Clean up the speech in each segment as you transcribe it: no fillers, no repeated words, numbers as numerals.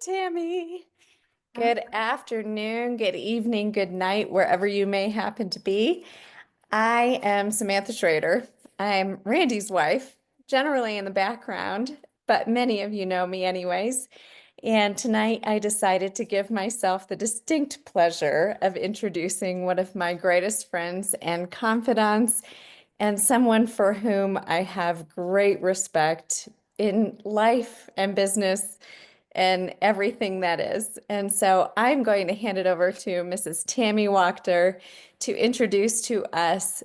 Tammy. Good afternoon, good evening, good night, wherever you may happen to be. I am Samantha Schrader. I'm Randy's wife, generally in the background, but many of you know me anyways. And tonight I decided to give myself the distinct pleasure of introducing one of my greatest friends and confidants, and someone for whom I have great respect in life and business and everything that is. And so I'm going to hand it over to Mrs. Tammy Wachter to introduce to us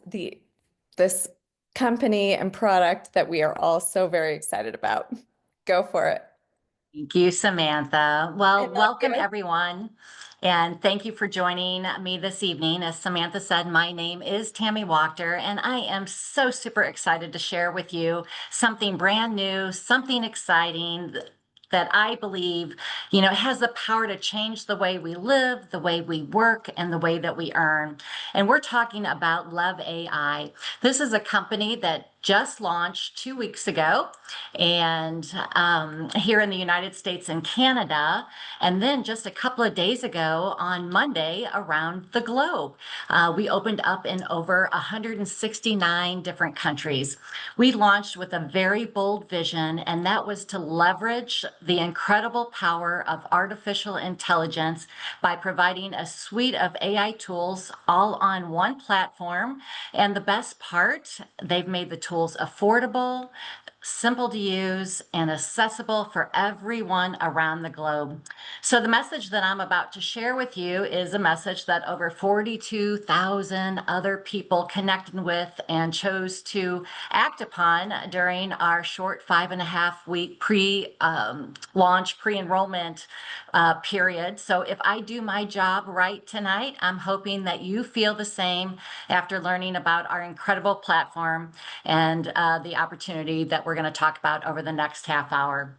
this company and product that we are all so very excited about. Go for it. Thank you, Samantha. I Well, love welcome you. everyone, and thank you for joining me this evening. As Samantha said, my name is Tammy Wachter, and I am so super excited to share with you something brand new, something exciting that I believe, has the power to change the way we live, the way we work, and the way that we earn. And we're talking about LEV AI. This is a company that just launched 2 weeks ago, and here in the United States and Canada, and then just a couple of days ago on Monday around the globe. We opened up in over 169 different countries. We launched with a very bold vision, and that was to leverage the incredible power of artificial intelligence by providing a suite of AI tools all on one platform. And the best part, they've made the tools affordable, simple to use, and accessible for everyone around the globe. So the message that I'm about to share with you is a message that over 42,000 other people connected with and chose to act upon during our short 5.5 week pre-launch, pre-enrollment period. So if I do my job right tonight, I'm hoping that you feel the same after learning about our incredible platform and the opportunity that we're going to talk about over the next half hour.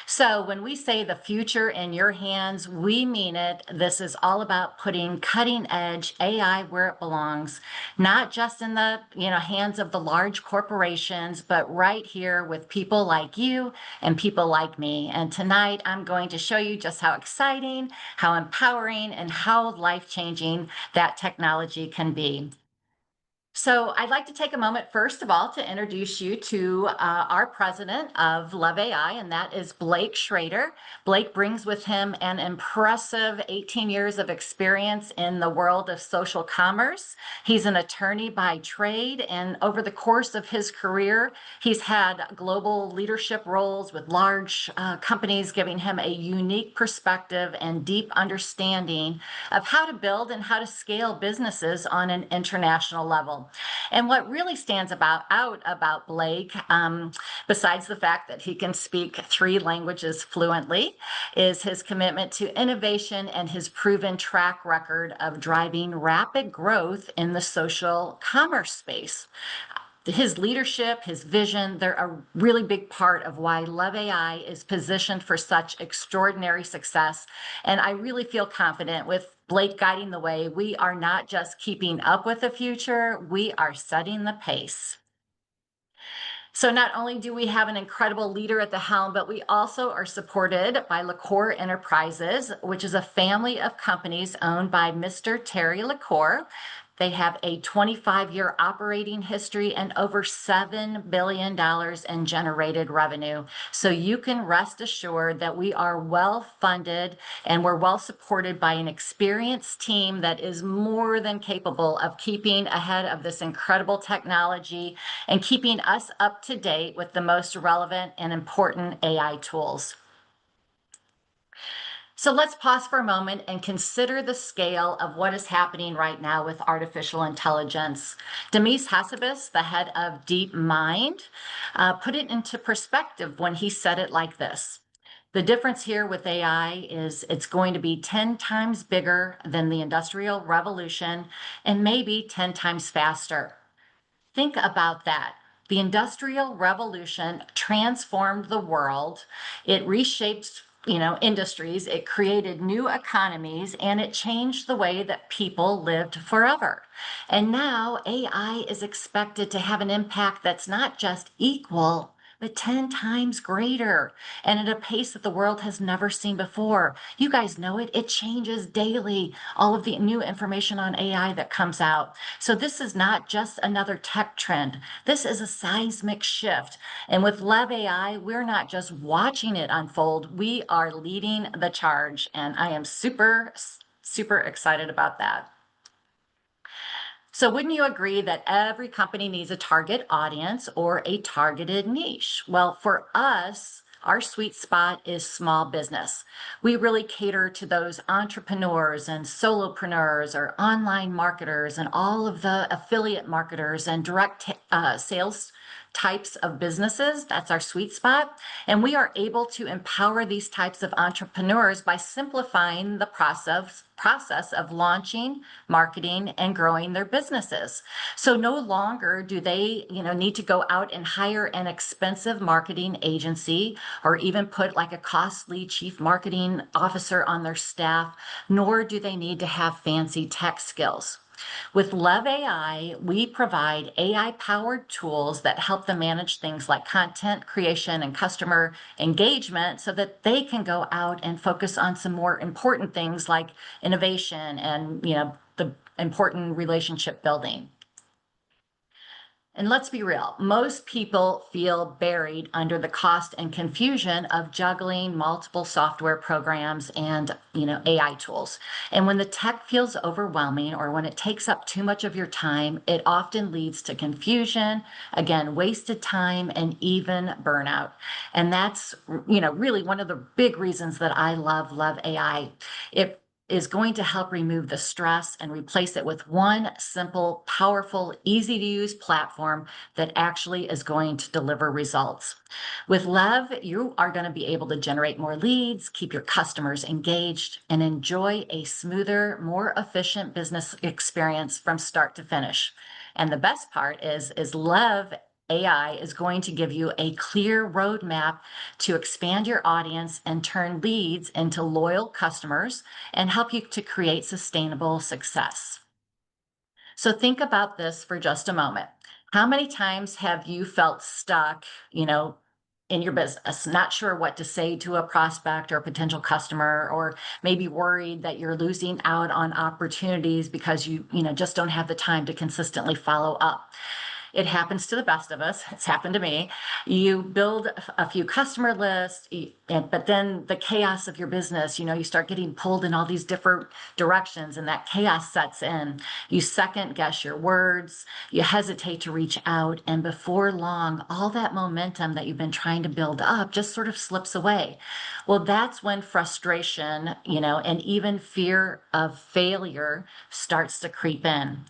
So when we say the future in your hands, we mean it. This is all about putting cutting edge AI where it belongs, not just in the hands of the large corporations, but right here with people like you and people like me. And tonight I'm going to show you just how exciting, how empowering, and how life-changing that technology can be. So I'd like to take a moment, first of all, to introduce you to our president of LEV AI, and that is Blake Schrader. Blake brings with him an impressive 18 years of experience in the world of social commerce. He's an attorney by trade, and over the course of his career, he's had global leadership roles with large companies, giving him a unique perspective and deep understanding of how to build and how to scale businesses on an international level. And what really stands out about Blake, besides the fact that he can speak 3 languages fluently, is his commitment to innovation and his proven track record of driving rapid growth in the social commerce space. His leadership, his vision, they're a really big part of why LEV AI is positioned for such extraordinary success. And I really feel confident with Blake guiding the way. We are not just keeping up with the future, we are setting the pace. So not only do we have an incredible leader at the helm, but we also are supported by LaCour Enterprises, which is a family of companies owned by Mr. Terry LaCour. They have a 25-year operating history and over $7 billion in generated revenue. So you can rest assured that we are well funded and we're well supported by an experienced team that is more than capable of keeping ahead of this incredible technology and keeping us up to date with the most relevant and important AI tools. So let's pause for a moment and consider the scale of what is happening right now with artificial intelligence. Demis Hassabis, the head of DeepMind, put it into perspective when he said it like this. The difference here with AI is it's going to be 10 times bigger than the Industrial Revolution and maybe 10 times faster. Think about that. The Industrial Revolution transformed the world. It reshaped, industries. It created new economies, and it changed the way that people lived forever. And now AI is expected to have an impact that's not just equal, but 10 times greater and at a pace that the world has never seen before. You guys know it. It changes daily, all of the new information on AI that comes out. So this is not just another tech trend. This is a seismic shift. And with LEV AI, we're not just watching it unfold, we are leading the charge. And I am super excited about that. So wouldn't you agree that every company needs a target audience or a targeted niche? Well, for us, our sweet spot is small business. We really cater to those entrepreneurs and solopreneurs or online marketers and all of the affiliate marketers and direct sales types of businesses. That's our sweet spot. And we are able to empower these types of entrepreneurs by simplifying the process of launching, marketing, and growing their businesses. So no longer do they, need to go out and hire an expensive marketing agency or even put like a costly chief marketing officer on their staff, nor do they need to have fancy tech skills. With LEV AI, we provide AI-powered tools that help them manage things like content creation and customer engagement so that they can go out and focus on some more important things like innovation and, the important relationship building. And let's be real, most people feel buried under the cost and confusion of juggling multiple software programs and, AI tools. And when the tech feels overwhelming or when it takes up too much of your time, it often leads to confusion, again, wasted time, and even burnout. And that's, really one of the big reasons that I love AI. It is going to help remove the stress and replace it with one simple, powerful, easy to use platform that actually is going to deliver results. With LEV, you are going to be able to generate more leads, keep your customers engaged, and enjoy a smoother, more efficient business experience from start to finish. And the best part is LEV AI is going to give you a clear roadmap to expand your audience and turn leads into loyal customers and help you to create sustainable success. So think about this for just a moment. How many times have you felt stuck, in your business, not sure what to say to a prospect or a potential customer, or maybe worried that you're losing out on opportunities because you just don't have the time to consistently follow up? It happens to the best of us. It's happened to me. You build a few customer lists, but then the chaos of your business, you start getting pulled in all these different directions and that chaos sets in. You second guess your words, you hesitate to reach out, and before long, all that momentum that you've been trying to build up just sort of slips away. Well, that's when frustration, and even fear of failure starts to creep in.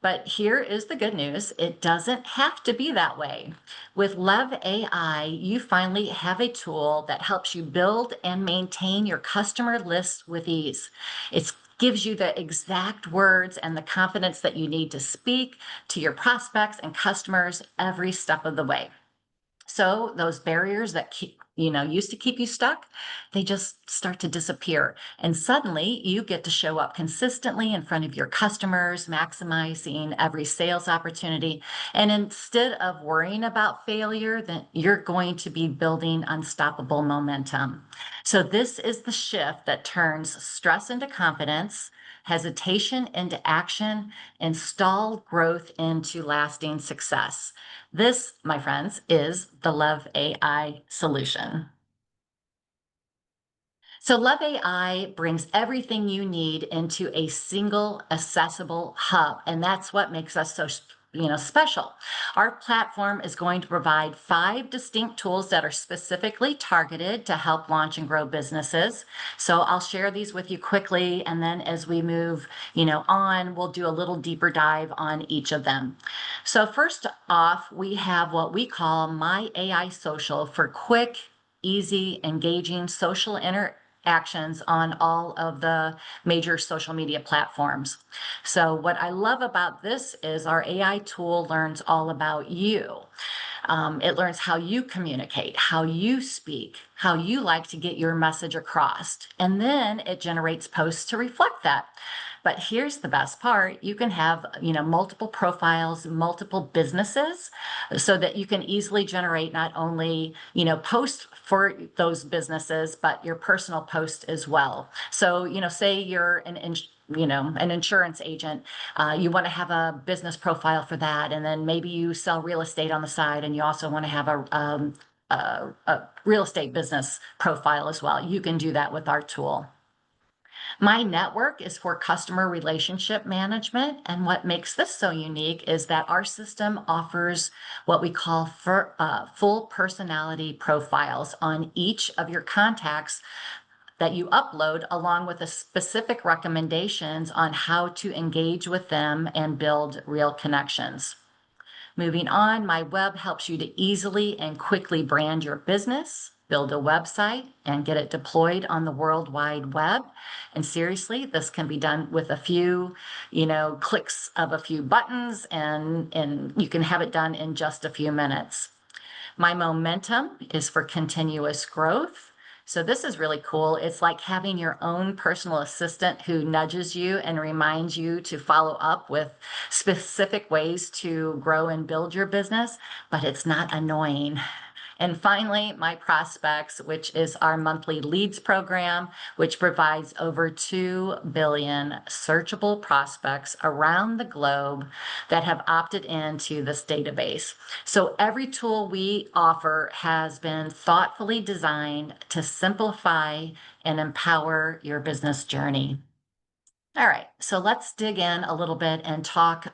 But here is the good news. It doesn't have to be that way. With LEV AI, you finally have a tool that helps you build and maintain your customer lists with ease. It gives you the exact words and the confidence that you need to speak to your prospects and customers every step of the way. So those barriers that used to keep you stuck, they just start to disappear. And suddenly you get to show up consistently in front of your customers, maximizing every sales opportunity. And instead of worrying about failure, then you're going to be building unstoppable momentum. So this is the shift that turns stress into confidence, hesitation into action, and stalled growth into lasting success. This, my friends, is the LEV AI solution. So LEV AI brings everything you need into a single accessible hub, and that's what makes us so special. Our platform is going to provide 5 distinct tools that are specifically targeted to help launch and grow businesses. So I'll share these with you quickly, and then as we move on, we'll do a little deeper dive on each of them. So first off, we have what we call My AI Social for quick, easy, engaging social interactions on all of the major social media platforms. So what I love about this is our AI tool learns all about you. It learns how you communicate, how you speak, how you like to get your message across. And then it generates posts to reflect that. But here's the best part. You can have, multiple profiles, multiple businesses, so that you can easily generate not only, posts for those businesses, but your personal post as well. So, say you're an insurance agent, you want to have a business profile for that, and then maybe you sell real estate on the side, and you also want to have a real estate business profile as well. You can do that with our tool. My network is for customer relationship management. And what makes this so unique is that our system offers what we call full personality profiles on each of your contacts that you upload, along with the specific recommendations on how to engage with them and build real connections. Moving on, my web helps you to easily and quickly brand your business, build a website, and get it deployed on the World Wide Web. And seriously, this can be done with a few, clicks of a few buttons, and you can have it done in just a few minutes. My momentum is for continuous growth. So this is really cool. It's like having your own personal assistant who nudges you and reminds you to follow up with specific ways to grow and build your business, but it's not annoying. And finally, my prospects, which is our monthly leads program, which provides over 2 billion searchable prospects around the globe that have opted into this database. So every tool we offer has been thoughtfully designed to simplify and empower your business journey. All right, so let's dig in a little bit and talk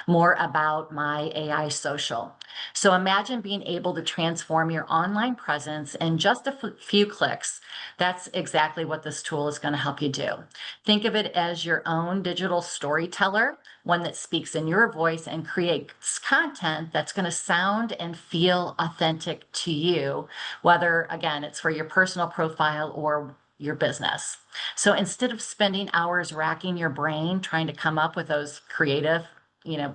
more about my AI social. So imagine being able to transform your online presence in just a few clicks. That's exactly what this tool is going to help you do. Think of it as your own digital storyteller, one that speaks in your voice and creates content that's going to sound and feel authentic to you, whether, again, it's for your personal profile or your business. So instead of spending hours racking your brain trying to come up with those creative,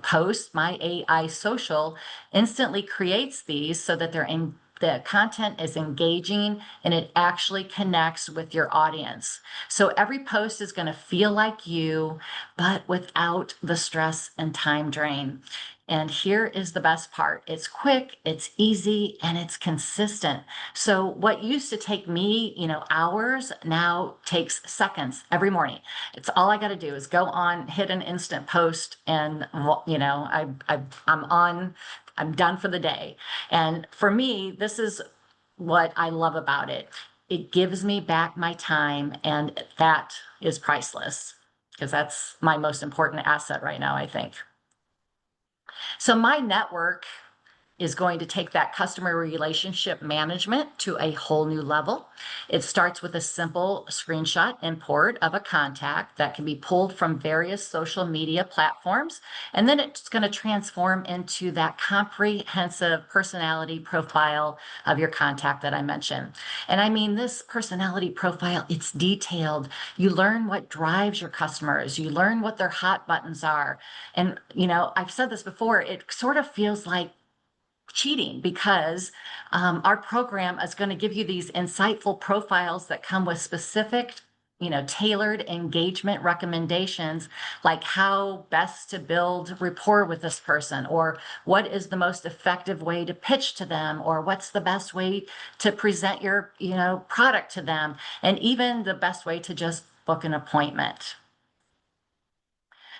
posts, my AI social instantly creates these so that the content is engaging and it actually connects with your audience. So every post is going to feel like you, but without the stress and time drain. And here is the best part. It's quick, it's easy, and it's consistent. So what used to take me, hours now takes seconds every morning. It's all I got to do is go on, hit an instant post, and I'm done for the day. And for me, this is what I love about it. It gives me back my time, and that is priceless because that's my most important asset right now, I think. So my network is going to take that customer relationship management to a whole new level. It starts with a simple screenshot import of a contact that can be pulled from various social media platforms. And then it's going to transform into that comprehensive personality profile of your contact that I mentioned. And I mean, this personality profile, it's detailed. You learn what drives your customers. You learn what their hot buttons are. And, I've said this before, it sort of feels like cheating because our program is going to give you these insightful profiles that come with specific, tailored engagement recommendations, like how best to build rapport with this person, or what is the most effective way to pitch to them, or what's the best way to present your, product to them, and even the best way to just book an appointment.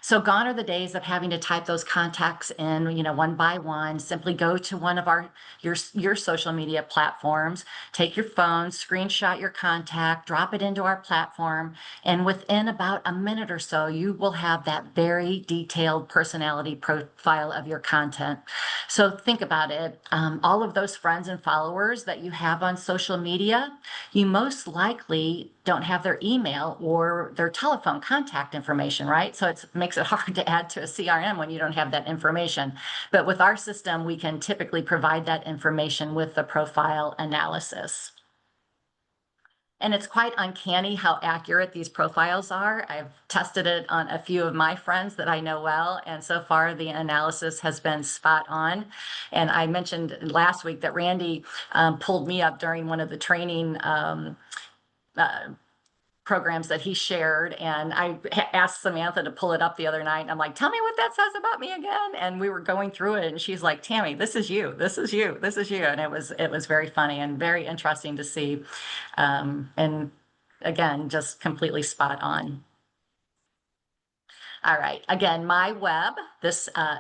So gone are the days of having to type those contacts in, one by one. Simply go to one of your social media platforms, take your phone, screenshot your contact, drop it into our platform, and within about a minute or so, you will have that very detailed personality profile of your content. So think about it. All of those friends and followers that you have on social media, you most likely don't have their email or their telephone contact information, right? So it makes it hard to add to a CRM when you don't have that information. But with our system, we can typically provide that information with the profile analysis. And it's quite uncanny how accurate these profiles are. I've tested it on a few of my friends that I know well, and so far the analysis has been spot on. And I mentioned last week that Randy pulled me up during one of the training uh, programs that he shared, and I asked Samantha to pull it up the other night, and I'm like, tell me what that says about me again. And we were going through it, and she's like, Tammy, this is you, this is you, this is you. And it was very funny and very interesting to see, and again, just completely spot on. All right. Again, my web.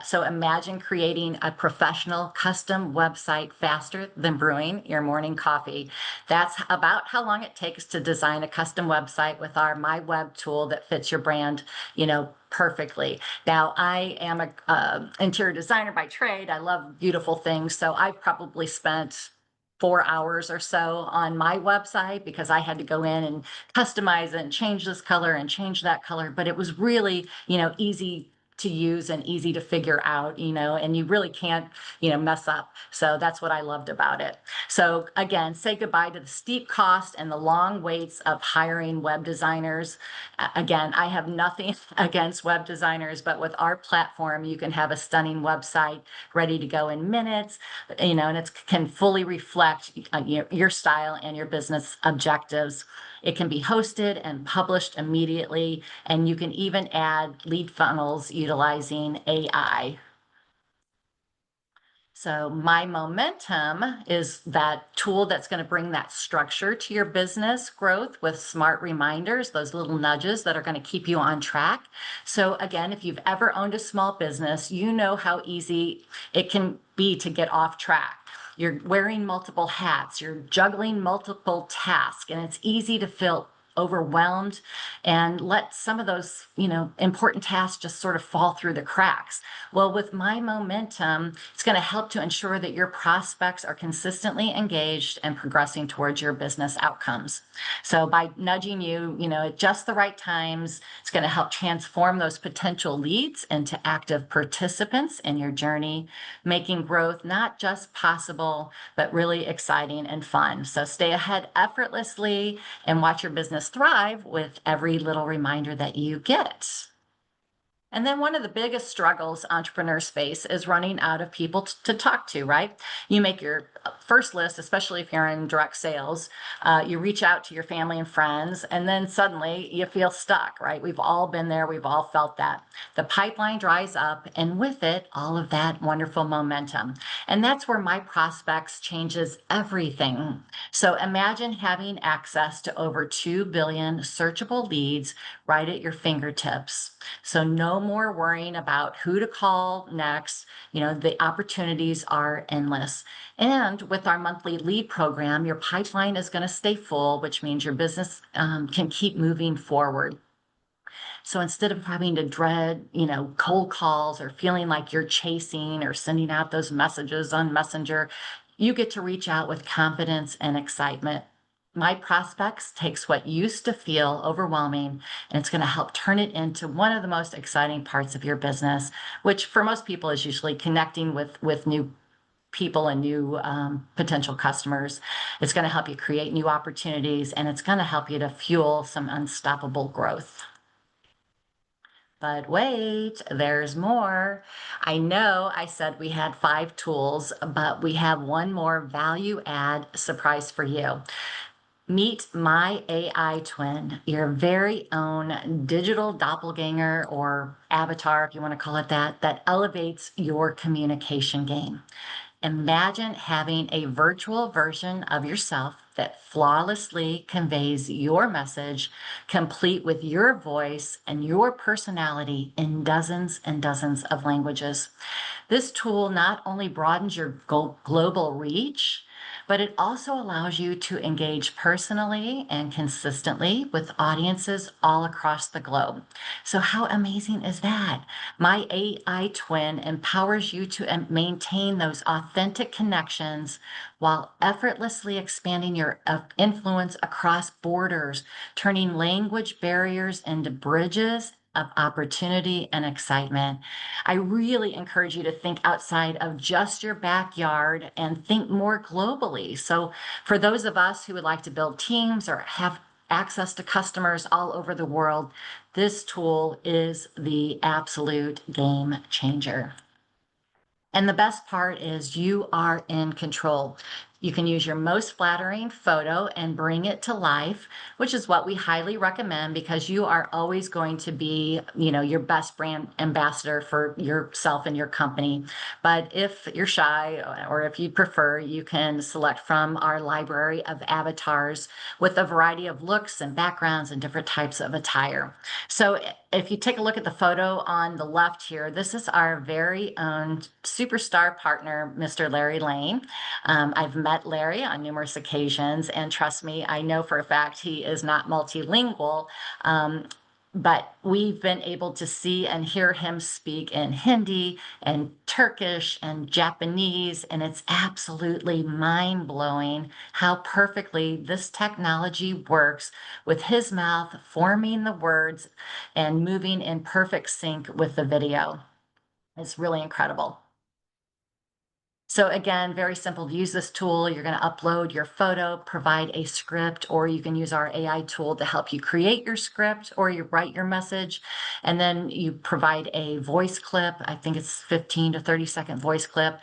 So imagine creating a professional custom website faster than brewing your morning coffee. That's about how long it takes to design a custom website with our My Web tool that fits your brand, perfectly. Now, I am a interior designer by trade. I love beautiful things, so I've probably spent 4 hours or so on my website because I had to go in and customize it and change this color and change that color. But it was really, easy to use and easy to figure out, and you really can't, mess up. So that's what I loved about it. So again, say goodbye to the steep cost and the long waits of hiring web designers. Again, I have nothing against web designers, but with our platform, you can have a stunning website ready to go in minutes, and it can fully reflect your style and your business objectives. It can be hosted and published immediately, and you can even add lead funnels utilizing AI. So my momentum is that tool that's going to bring that structure to your business growth with smart reminders, those little nudges that are going to keep you on track. So again, if you've ever owned a small business, you know how easy it can be to get off track. You're wearing multiple hats, you're juggling multiple tasks, and it's easy to feel overwhelmed and let some of those, important tasks just sort of fall through the cracks. Well, with my momentum, it's going to help to ensure that your prospects are consistently engaged and progressing towards your business outcomes. So by nudging you, at just the right times, it's going to help transform those potential leads into active participants in your journey, making growth not just possible, but really exciting and fun. So stay ahead effortlessly and watch your business thrive with every little reminder that you get. And then one of the biggest struggles entrepreneurs face is running out of people to talk to, right? You make your first list, especially if you're in direct sales, you reach out to your family and friends, and then suddenly you feel stuck, right? We've all been there. We've all felt that. The pipeline dries up, and with it, all of that wonderful momentum. And that's where My Prospects changes everything. So imagine having access to over 2 billion searchable leads right at your fingertips. So no more worrying about who to call next. The opportunities are endless. And with our monthly lead program, your pipeline is going to stay full, which means your business can keep moving forward. So instead of having to dread, cold calls or feeling like you're chasing or sending out those messages on Messenger, you get to reach out with confidence and excitement. My Prospects takes what used to feel overwhelming, and it's going to help turn it into one of the most exciting parts of your business, which for most people is usually connecting with new people and new potential customers. It's going to help you create new opportunities, and it's going to help you to fuel some unstoppable growth. But wait, there's more. I know I said we had 5 tools, but we have one more value add surprise for you. Meet My AI Twin, your very own digital doppelganger or avatar, if you want to call it that, that elevates your communication game. Imagine having a virtual version of yourself that flawlessly conveys your message, complete with your voice and your personality in dozens and dozens of languages. This tool not only broadens your global reach, but it also allows you to engage personally and consistently with audiences all across the globe. So, how amazing is that? My AI twin empowers you to maintain those authentic connections while effortlessly expanding your influence across borders, turning language barriers into bridges of opportunity and excitement. I really encourage you to think outside of just your backyard and think more globally. So, for those of us who would like to build teams or have access to customers all over the world, this tool is the absolute game changer. And the best part is you are in control. You can use your most flattering photo and bring it to life, which is what we highly recommend because you are always going to be, your best brand ambassador for yourself and your company. But if you're shy or if you prefer, you can select from our library of avatars with a variety of looks and backgrounds and different types of attire. So if you take a look at the photo on the left here, this is our very own superstar partner, Mr. Larry Lane. I've met Larry on numerous occasions, and trust me, I know for a fact he is not multilingual. But we've been able to see and hear him speak in Hindi and Turkish and Japanese, and it's absolutely mind-blowing how perfectly this technology works with his mouth forming the words and moving in perfect sync with the video. It's really incredible. So again, very simple to use this tool. You're going to upload your photo, provide a script, or you can use our AI tool to help you create your script or you write your message. And then you provide a voice clip. I think it's 15 to 30-second voice clip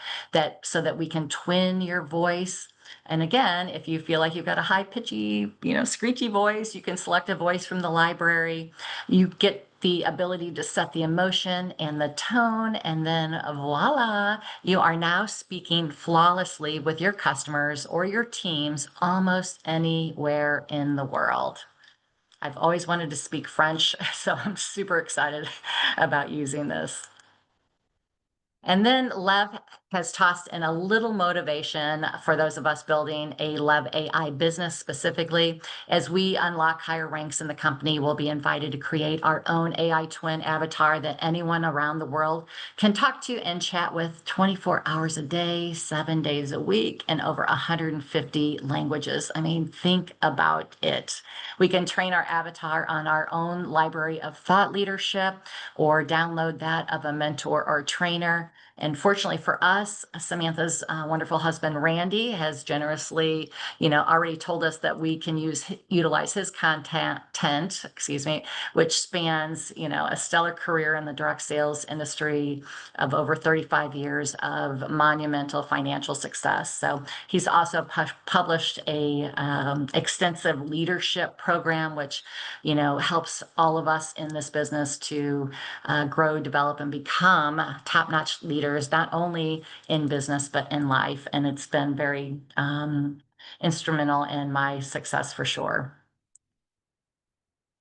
so that we can twin your voice. And again, if you feel like you've got a high pitchy, screechy voice, you can select a voice from the library. You get the ability to set the emotion and the tone, and then voila, you are now speaking flawlessly with your customers or your teams almost anywhere in the world. I've always wanted to speak French, so I'm super excited about using this. And then LEV has tossed in a little motivation for those of us building a LEV AI business specifically. As we unlock higher ranks in the company, we'll be invited to create our own AI twin avatar that anyone around the world can talk to and chat with 24 hours a day, 7 days a week, in over 150 languages. I mean, think about it. We can train our avatar on our own library of thought leadership or download that of a mentor or trainer. And fortunately for us, Samantha's wonderful husband, Randy, has generously, already told us that we can utilize his content, which spans, a stellar career in the direct sales industry of over 35 years of monumental financial success. So he's also published a extensive leadership program, which, helps all of us in this business to grow, develop, and become top-notch leaders, not only in business, but in life. And it's been very instrumental in my success for sure.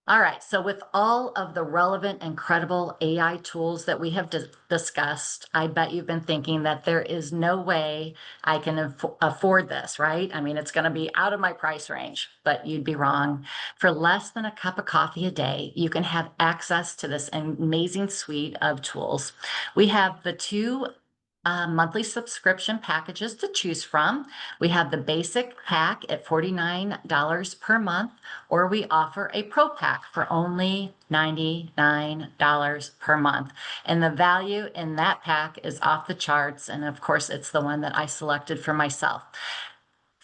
All right, so with all of the relevant, incredible AI tools that we have discussed, I bet you've been thinking that there is no way I can afford this, right? I mean, it's going to be out of my price range, but you'd be wrong. For less than a cup of coffee a day, you can have access to this amazing suite of tools. We have the two monthly subscription packages to choose from. We have the basic pack at $49 per month, or we offer a pro pack for only $99 per month. And the value in that pack is off the charts. And of course, it's the one that I selected for myself.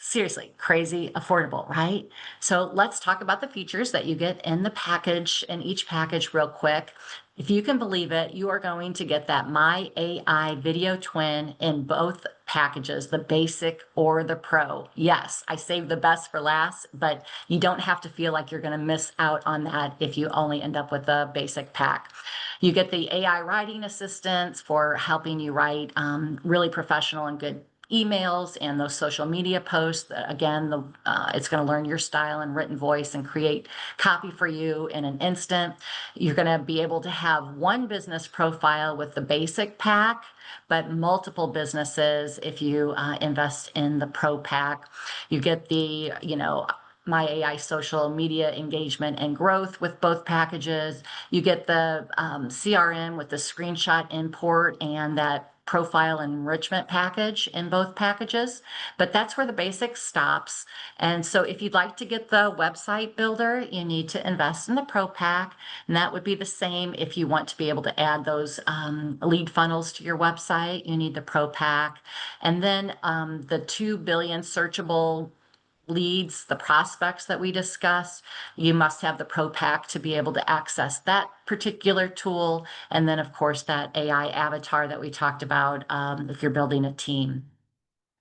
Seriously, crazy affordable, right? So let's talk about the features that you get in the package, in each package real quick. If you can believe it, you are going to get that My AI video twin in both packages, the basic or the pro. Yes, I saved the best for last, but you don't have to feel like you're going to miss out on that if you only end up with the basic pack. You get the AI writing assistance for helping you write really professional and good emails and those social media posts. Again, it's going to learn your style and written voice and create copy for you in an instant. You're going to be able to have one business profile with the basic pack, but multiple businesses if you invest in the pro pack. You get the, My AI social media engagement and growth with both packages. You get the CRM with the screenshot import and that profile enrichment package in both packages, but that's where the basics stops. And so if you'd like to get the website builder, you need to invest in the Pro Pack. And that would be the same if you want to be able to add those lead funnels to your website, you need the Pro Pack. And then the 2 billion searchable leads, the prospects that we discussed, you must have the Pro Pack to be able to access that particular tool. And then, of course, that AI avatar that we talked about if you're building a team.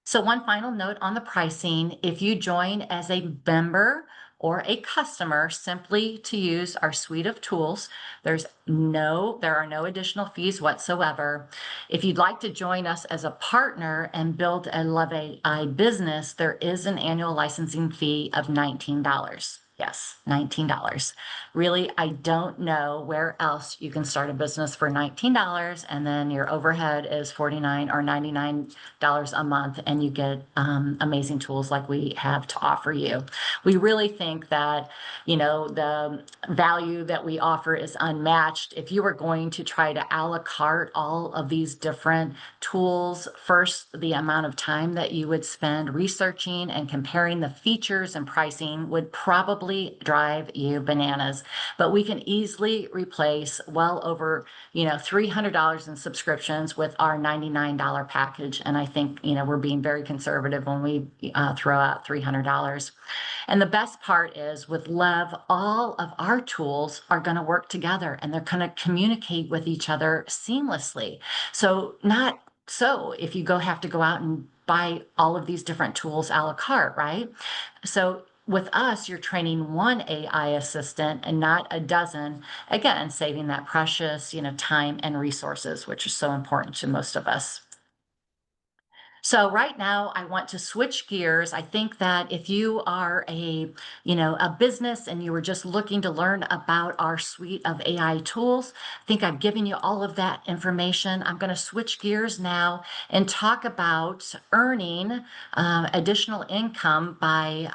So one final note on the pricing, if you join as a member or a customer simply to use our suite of tools, there are no additional fees whatsoever. If you'd like to join us as a partner and build a LEV AI business, there is an annual licensing fee of $19. Yes, $19. Really, I don't know where else you can start a business for $19 and then your overhead is $49 or $99 a month and you get amazing tools like we have to offer you. We really think that, the value that we offer is unmatched. If you were going to try to a la carte all of these different tools, first, the amount of time that you would spend researching and comparing the features and pricing would probably drive you bananas. But we can easily replace well over, $300 in subscriptions with our $99 package. And I think, we're being very conservative when we throw out $300. And the best part is with LEV, all of our tools are going to work together and they're going to communicate with each other seamlessly. So not so if you have to go out and buy all of these different tools a la carte, right? So with us, you're training one AI assistant and not a dozen, again, saving that precious, time and resources, which is so important to most of us. So right now I want to switch gears. I think that if you are a business and you were just looking to learn about our suite of AI tools, I think I've given you all of that information. I'm going to switch gears now and talk about earning additional income by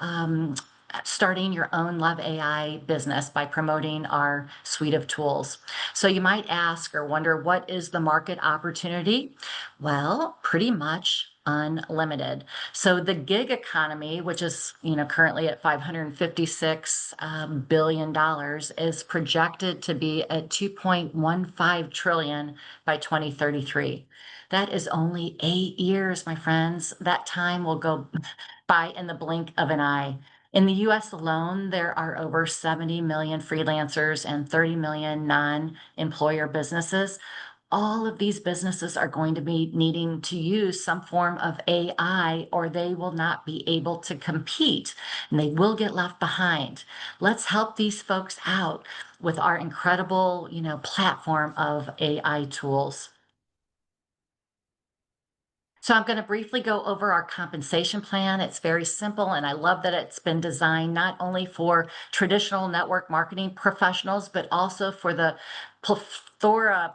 starting your own LEV AI business by promoting our suite of tools. So you might ask or wonder, what is the market opportunity? Well, pretty much unlimited. So the gig economy, which is currently at $556 billion, is projected to be at 2.15 trillion by 2033. That is only 8 years, my friends. That time will go by in the blink of an eye. In the US alone, there are over 70 million freelancers and 30 million non-employer businesses. All of these businesses are going to be needing to use some form of AI or they will not be able to compete and they will get left behind. Let's help these folks out with our incredible, platform of AI tools. So I'm going to briefly go over our compensation plan. It's very simple, and I love that it's been designed not only for traditional network marketing professionals, but also for the plethora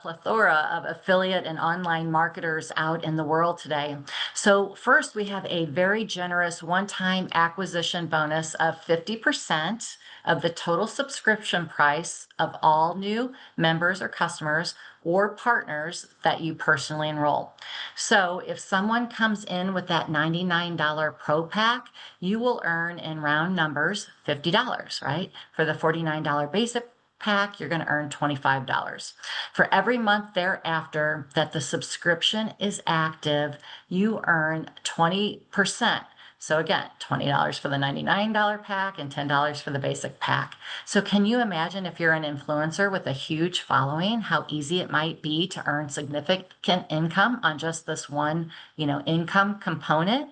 of affiliate and online marketers out in the world today. So first, we have a very generous one-time acquisition bonus of 50% of the total subscription price of all new members or customers or partners that you personally enroll. So if someone comes in with that $99 Pro Pack, you will earn, in round numbers, $50, right? For the $49 basic pack, you're going to earn $25. For every month thereafter that the subscription is active, you earn 20%. So again, $20 for the $99 pack and $10 for the basic pack. So can you imagine if you're an influencer with a huge following, how easy it might be to earn significant income on just this one, income component?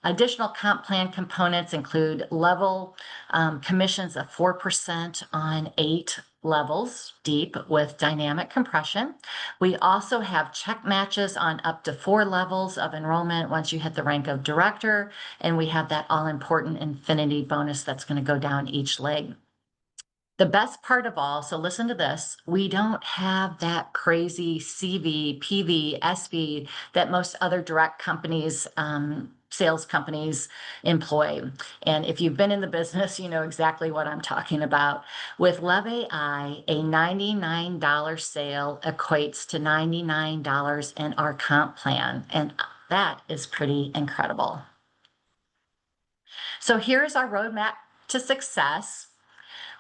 Additional comp plan components include level commissions of 4% on 8 levels deep with dynamic compression. We also have check matches on up to 4 levels of enrollment once you hit the rank of director, and we have that all-important infinity bonus that's going to go down each leg. The best part of all, so listen to this, we don't have that crazy CV, PV, SV that most other direct companies sales companies employ. And if you've been in the business, you know exactly what I'm talking about. With Love AI, a $99 sale equates to $99 in our comp plan. And that is pretty incredible. So here's our roadmap to success.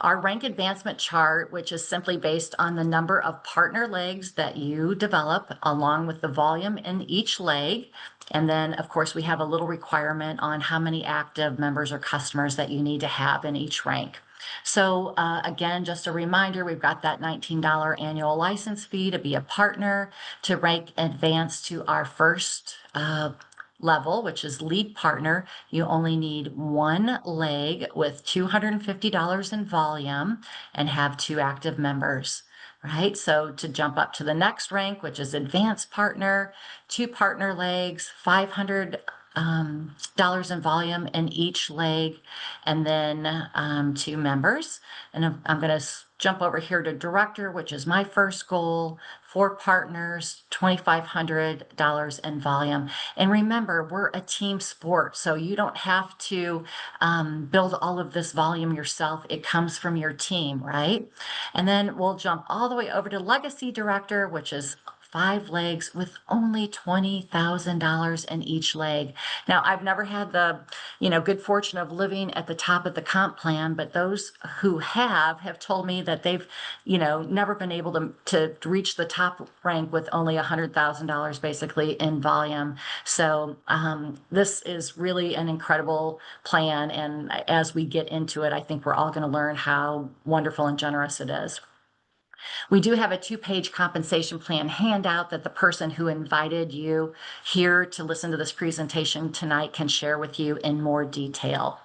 Our rank advancement chart, which is simply based on the number of partner legs that you develop, along with the volume in each leg. And then, of course, we have a little requirement on how many active members or customers that you need to have in each rank. So again, just a reminder, we've got that $19 annual license fee to be a partner, to rank advance to our first level, which is lead partner. You only need one leg with $250 in volume and have 2 active members, right? So to jump up to the next rank, which is advanced partner, 2 partner legs, $500 dollars in volume in each leg, and then 2 members. And I'm going to jump over here to director, which is my first goal, 4 partners, $2,500 in volume. And remember, we're a team sport, so you don't have to build all of this volume yourself. It comes from your team, right? And then we'll jump all the way over to legacy director, which is 5 legs with only $20,000 in each leg. Now, I've never had the, good fortune of living at the top of the comp plan, but those who have told me that they've, never been able to reach the top rank with only $100,000 basically in volume. So this is really an incredible plan. And as we get into it, I think we're all going to learn how wonderful and generous it is. We do have a 2-page compensation plan handout that the person who invited you here to listen to this presentation tonight can share with you in more detail.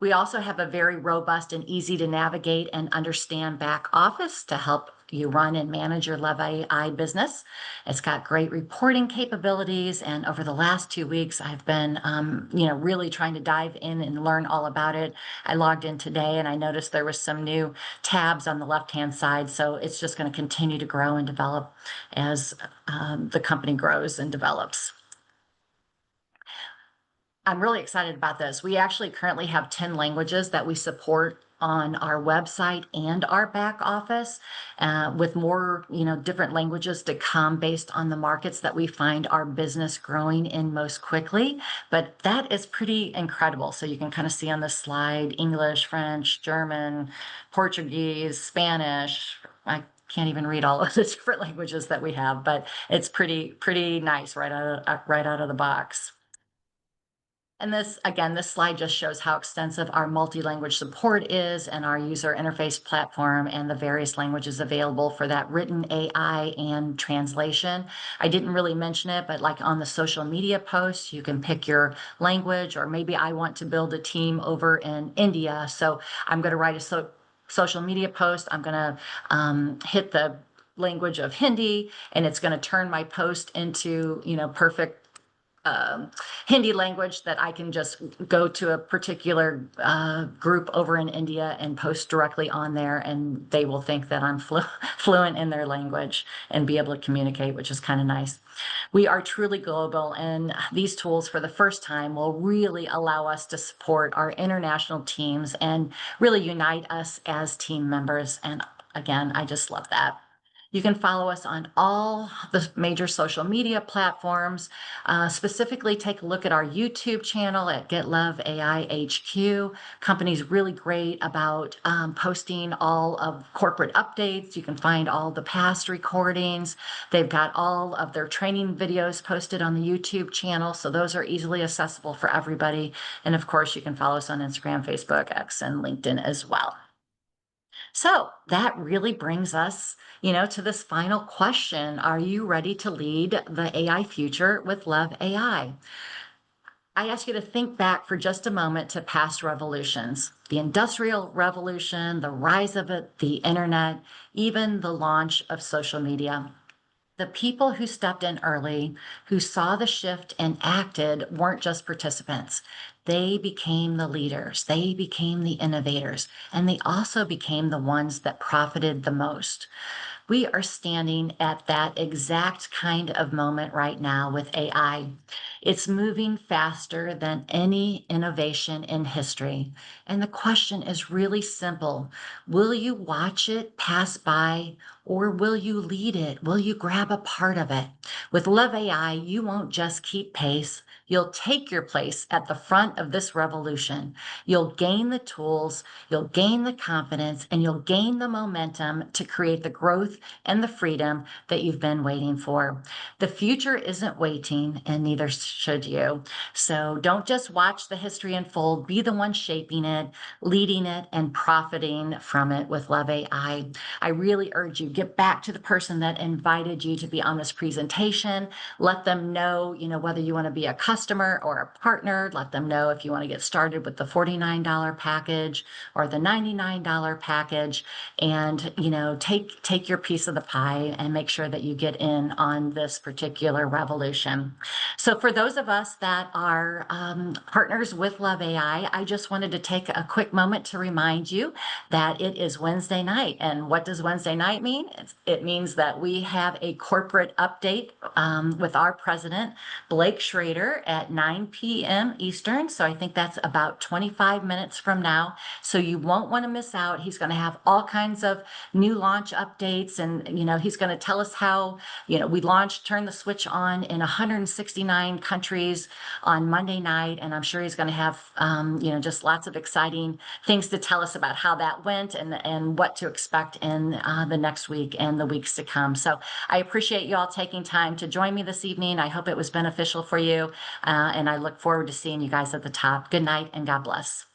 We also have a very robust and easy to navigate and understand back office to help you run and manage your LEV AI business. It's got great reporting capabilities, and over the last 2 weeks, I've been, really trying to dive in and learn all about it. I logged in today, and I noticed there was some new tabs on the left-hand side, so it's just going to continue to grow and develop as the company grows and develops. I'm really excited about this. We actually currently have 10 languages that we support on our website and our back office, with more, different languages to come based on the markets that we find our business growing in most quickly. But that is pretty incredible. So you can kind of see on the slide, English, French, German, Portuguese, Spanish. I can't even read all of the different languages that we have, but it's pretty nice right out of the box. And this slide just shows how extensive our multi-language support is and our user interface platform and the various languages available for that written AI and translation. I didn't really mention it, but like on the social media posts, you can pick your language, or maybe I want to build a team over in India. So I'm going to write a social media post. I'm going to hit the language of Hindi, and it's going to turn my post into, perfect Hindi language that I can just go to a particular group over in India and post directly on there, and they will think that I'm fluent in their language and be able to communicate, which is kind of nice. We are truly global, and these tools for the first time will really allow us to support our international teams and really unite us as team members. And again, I just love that. You can follow us on all the major social media platforms. Specifically, take a look at our YouTube channel at GetLove AI HQ. Company's really great about posting all of corporate updates. You can find all the past recordings. They've got all of their training videos posted on the YouTube channel, so those are easily accessible for everybody. And of course, you can follow us on Instagram, Facebook, X, and LinkedIn as well. So that really brings us, to this final question. Are you ready to lead the AI future with LEV AI? I ask you to think back for just a moment to past revolutions, the Industrial Revolution, the rise of it, the internet, even the launch of social media. The people who stepped in early, who saw the shift and acted, weren't just participants. They became the leaders, they became the innovators, and they also became the ones that profited the most. We are standing at that exact kind of moment right now with AI. It's moving faster than any innovation in history. And the question is really simple. Will you watch it pass by, or will you lead it? Will you grab a part of it? With LEV AI, you won't just keep pace. You'll take your place at the front of this revolution. You'll gain the tools, you'll gain the confidence, and you'll gain the momentum to create the growth and the freedom that you've been waiting for. The future isn't waiting, and neither should you. So don't just watch the history unfold, be the one shaping it, leading it, and profiting from it with LEV AI. I really urge you, get back to the person that invited you to be on this presentation. Let them know, whether you want to be a customer or a partner. Let them know if you want to get started with the $49 package or the $99 package, and take your piece of the pie and make sure that you get in on this particular revolution. So for those of us that are partners with LEV AI, I just wanted to take a quick moment to remind you that it is Wednesday night. And what does Wednesday night mean? It means that we have a corporate update with our president, Blake Schrader, at 9 p.m. Eastern. So I think that's about 25 minutes from now. So you won't want to miss out. He's going to have all kinds of new launch updates, and he's going to tell us how we launched, turned the switch on in 169 countries on Monday night, and I'm sure he's going to have just lots of exciting things to tell us about how that went and what to expect in the next week and the weeks to come. So I appreciate you all taking time to join me this evening. I hope it was beneficial for you, and I look forward to seeing you guys at the top. Good night and God bless.